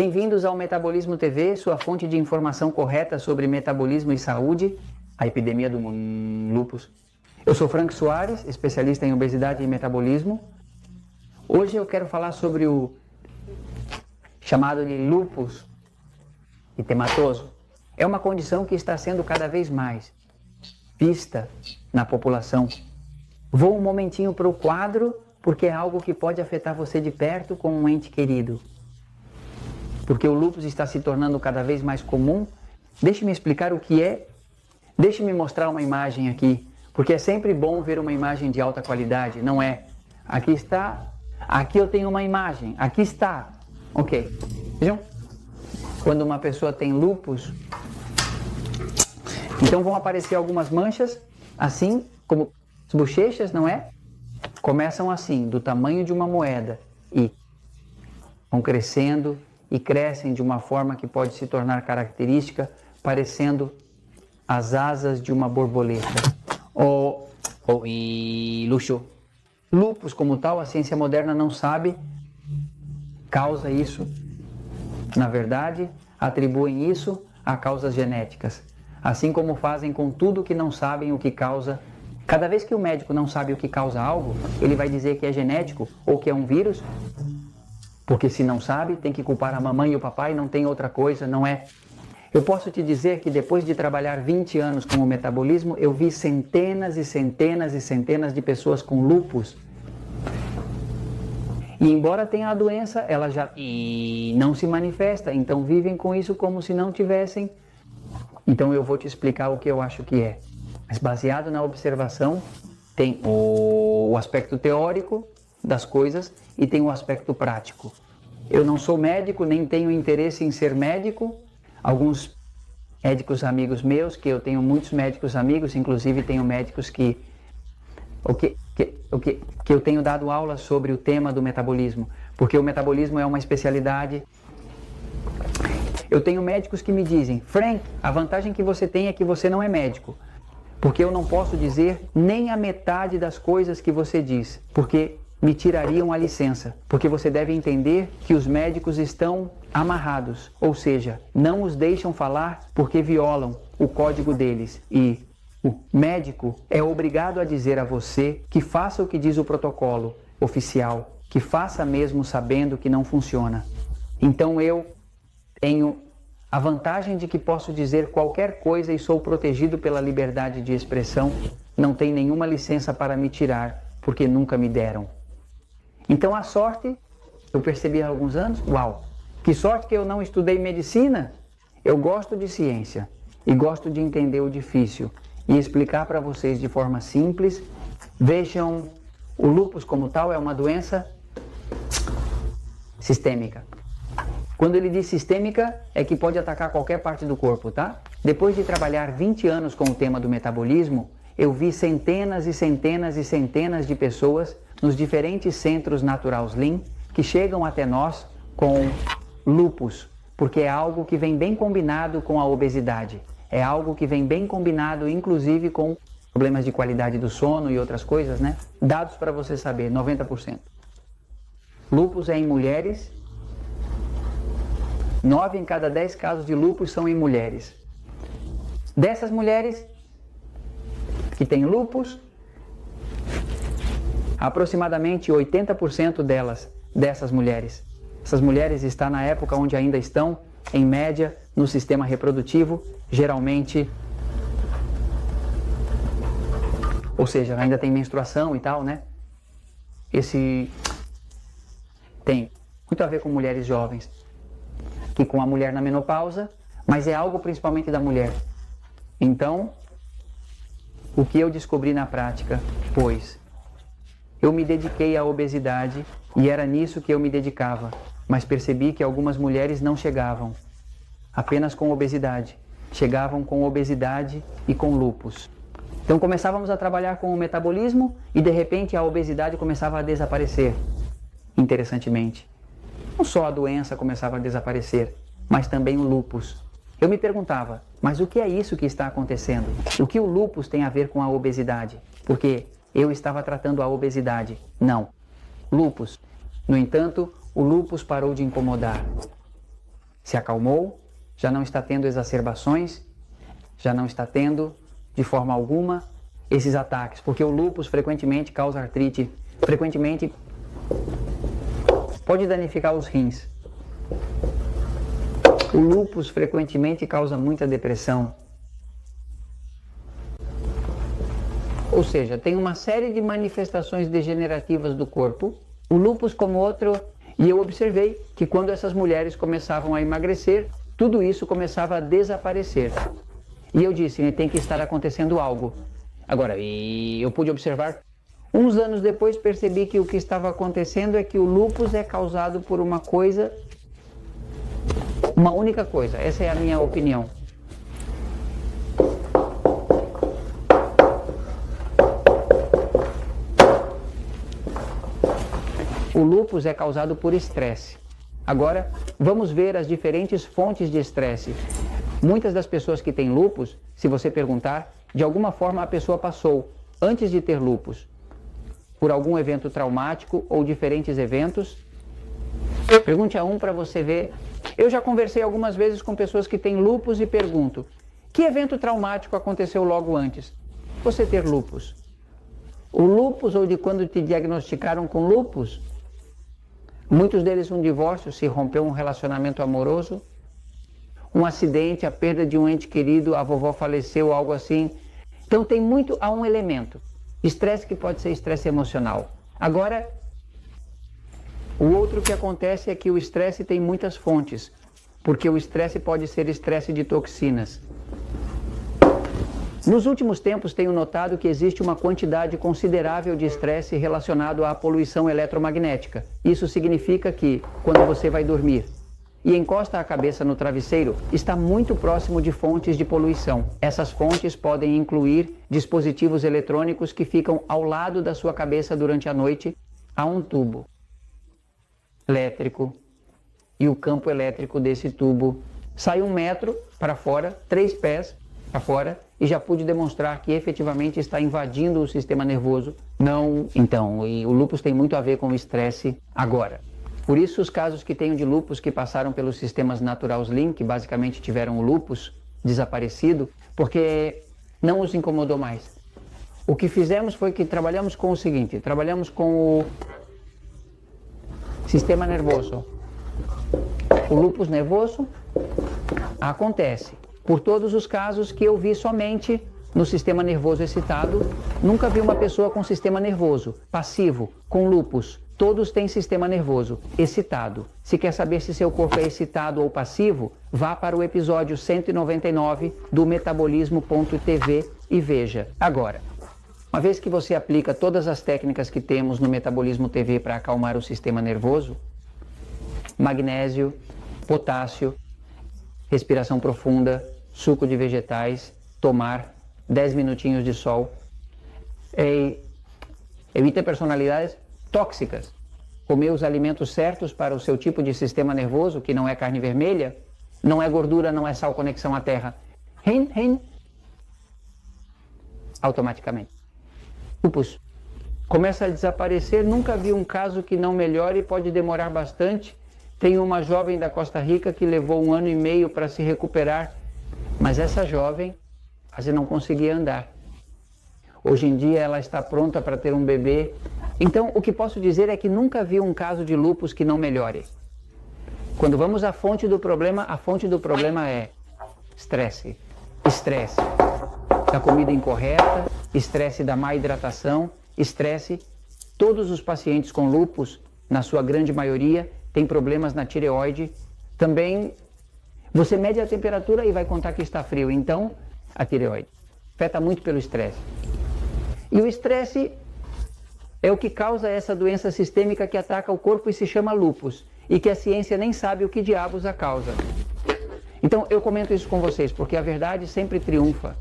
Bem-vindos ao Metabolismo TV, sua fonte de informação correta sobre metabolismo e saúde, a epidemia do lúpus. Eu sou Frank Soares, especialista em obesidade e metabolismo. Hoje eu quero falar sobre o chamado de lúpus eritematoso. É uma condição que está sendo cada vez mais vista na população. Vou um momentinho para o quadro, porque é algo que pode afetar você de perto com um ente querido. Porque o lúpus está se tornando cada vez mais comum. Deixe-me explicar o que é. Deixe-me mostrar uma imagem aqui, porque é sempre bom ver uma imagem de alta qualidade, não é? Aqui está, aqui eu tenho uma imagem, aqui está. Ok, vejam? Quando uma pessoa tem lúpus, então vão aparecer algumas manchas, assim como as bochechas, não é? Começam assim, do tamanho de uma moeda e vão crescendo e crescem de uma forma que pode se tornar característica, parecendo as asas de uma borboleta. Luxo. Lúpus como tal, a ciência moderna não sabe, causa isso. Na verdade, atribuem isso a causas genéticas. Assim como fazem com tudo que não sabem o que causa. Cada vez que o médico não sabe o que causa algo, ele vai dizer que é genético ou que é um vírus. Porque se não sabe, tem que culpar a mamãe e o papai, não tem outra coisa, não é? Eu posso te dizer que depois de trabalhar 20 anos com o metabolismo, eu vi centenas e centenas e centenas de pessoas com lúpus. E embora tenha a doença, ela já não se manifesta, então vivem com isso como se não tivessem. Então eu vou te explicar o que eu acho que é. Mas baseado na observação, tem o aspecto teórico das coisas e tem o aspecto prático. Eu não sou médico, nem tenho interesse em ser médico. Alguns médicos amigos meus, que eu tenho muitos médicos amigos, inclusive tenho médicos que eu tenho dado aula sobre o tema do metabolismo, porque o metabolismo é uma especialidade. Eu tenho médicos que me dizem: Frank, a vantagem que você tem é que você não é médico, porque eu não posso dizer nem a metade das coisas que você diz, porque me tirariam a licença, porque você deve entender que os médicos estão amarrados, ou seja, não os deixam falar porque violam o código deles. E o médico é obrigado a dizer a você que faça o que diz o protocolo oficial, que faça mesmo sabendo que não funciona. Então eu tenho a vantagem de que posso dizer qualquer coisa e sou protegido pela liberdade de expressão, não tem nenhuma licença para me tirar, porque nunca me deram. Então a sorte, eu percebi há alguns anos, uau, que sorte que eu não estudei medicina. Eu gosto de ciência e gosto de entender o difícil e explicar para vocês de forma simples. Vejam, o lúpus como tal é uma doença sistêmica. Quando ele diz sistêmica, é que pode atacar qualquer parte do corpo, tá? Depois de trabalhar 20 anos com o tema do metabolismo, eu vi centenas e centenas e centenas de pessoas nos diferentes centros Natural Slim que chegam até nós com lúpus, porque é algo que vem bem combinado com a obesidade. É algo que vem bem combinado, inclusive, com problemas de qualidade do sono e outras coisas, né? Dados para você saber, 90%. Lúpus é em mulheres. 9 em cada 10 casos de lúpus são em mulheres. Dessas mulheres que têm lúpus, aproximadamente 80% dessas mulheres. Essas mulheres estão na época onde ainda estão, em média, no sistema reprodutivo, geralmente, ou seja, ainda tem menstruação e tal, né? Esse tem muito a ver com mulheres jovens, que com a mulher na menopausa, mas é algo principalmente da mulher. Então, o que eu descobri na prática, pois eu me dediquei à obesidade e era nisso que eu me dedicava, mas percebi que algumas mulheres não chegavam apenas com obesidade, chegavam com obesidade e com lúpus. Então começávamos a trabalhar com o metabolismo e de repente a obesidade começava a desaparecer. Interessantemente, não só a doença começava a desaparecer, mas também o lúpus. Eu me perguntava, mas o que é isso que está acontecendo? O que o lúpus tem a ver com a obesidade? Porque eu estava tratando a obesidade. Não. Lúpus. No entanto, o lúpus parou de incomodar. se acalmou, já não está tendo exacerbações, já não está tendo, de forma alguma, esses ataques, porque o lúpus frequentemente causa artrite, frequentemente pode danificar os rins. O lúpus frequentemente causa muita depressão. Ou seja, tem uma série de manifestações degenerativas do corpo, o lúpus como outro, e eu observei que quando essas mulheres começavam a emagrecer, tudo isso começava a desaparecer. E eu disse, tem que estar acontecendo algo. Agora, eu pude observar, uns anos depois percebi que o que estava acontecendo é que o lúpus é causado por uma coisa, uma única coisa, essa é a minha opinião. O lúpus é causado por estresse. Agora, vamos ver as diferentes fontes de estresse. Muitas das pessoas que têm lúpus, se você perguntar, de alguma forma a pessoa passou, antes de ter lúpus, por algum evento traumático ou diferentes eventos. Pergunte a um para você ver. Eu já conversei algumas vezes com pessoas que têm lúpus e pergunto, que evento traumático aconteceu logo antes? Você ter lúpus. O lúpus, ou de quando te diagnosticaram com lúpus, muitos deles um divórcio, se rompeu um relacionamento amoroso, um acidente, a perda de um ente querido, a vovó faleceu, algo assim. Então tem muito a um elemento. Estresse que pode ser estresse emocional. Agora, o outro que acontece é que o estresse tem muitas fontes, porque o estresse pode ser estresse de toxinas. Nos últimos tempos tenho notado que existe uma quantidade considerável de estresse relacionado à poluição eletromagnética. Isso significa que, quando você vai dormir e encosta a cabeça no travesseiro, está muito próximo de fontes de poluição. Essas fontes podem incluir dispositivos eletrônicos que ficam ao lado da sua cabeça durante a noite. Há um tubo elétrico e o campo elétrico desse tubo sai 1 metro para fora, 3 pés para fora, e já pude demonstrar que efetivamente está invadindo o sistema nervoso. E o lúpus tem muito a ver com o estresse agora. Por isso, os casos que tenho de lúpus que passaram pelos sistemas Natural Slim, que basicamente tiveram o lúpus desaparecido, porque não os incomodou mais. O que fizemos foi que trabalhamos com o seguinte, trabalhamos com o sistema nervoso. O lúpus nervoso acontece por todos os casos que eu vi somente no sistema nervoso excitado. Nunca vi uma pessoa com sistema nervoso passivo, com lúpus. Todos têm sistema nervoso excitado. Se quer saber se seu corpo é excitado ou passivo, vá para o episódio 199 do Metabolismo.tv e veja. Agora, uma vez que você aplica todas as técnicas que temos no Metabolismo TV para acalmar o sistema nervoso, magnésio, potássio, respiração profunda, suco de vegetais, tomar 10 minutinhos de sol, evita personalidades tóxicas, comer os alimentos certos para o seu tipo de sistema nervoso, que não é carne vermelha, não é gordura, não é sal, conexão à terra, automaticamente. Lúpus começa a desaparecer, nunca vi um caso que não melhore, pode demorar bastante. Tem uma jovem da Costa Rica que levou 1 ano e meio para se recuperar, mas essa jovem quase não conseguia andar. Hoje em dia ela está pronta para ter um bebê. Então o que posso dizer é que nunca vi um caso de lúpus que não melhore. Quando vamos à fonte do problema, a fonte do problema é estresse. Estresse da comida incorreta, estresse da má hidratação, estresse. Todos os pacientes com lúpus, na sua grande maioria, têm problemas na tireoide. Também você mede a temperatura e vai contar que está frio. Então, a tireoide afeta muito pelo estresse. E o estresse é o que causa essa doença sistêmica que ataca o corpo e se chama lúpus, e que a ciência nem sabe o que diabos a causa. Então eu comento isso com vocês, porque a verdade sempre triunfa.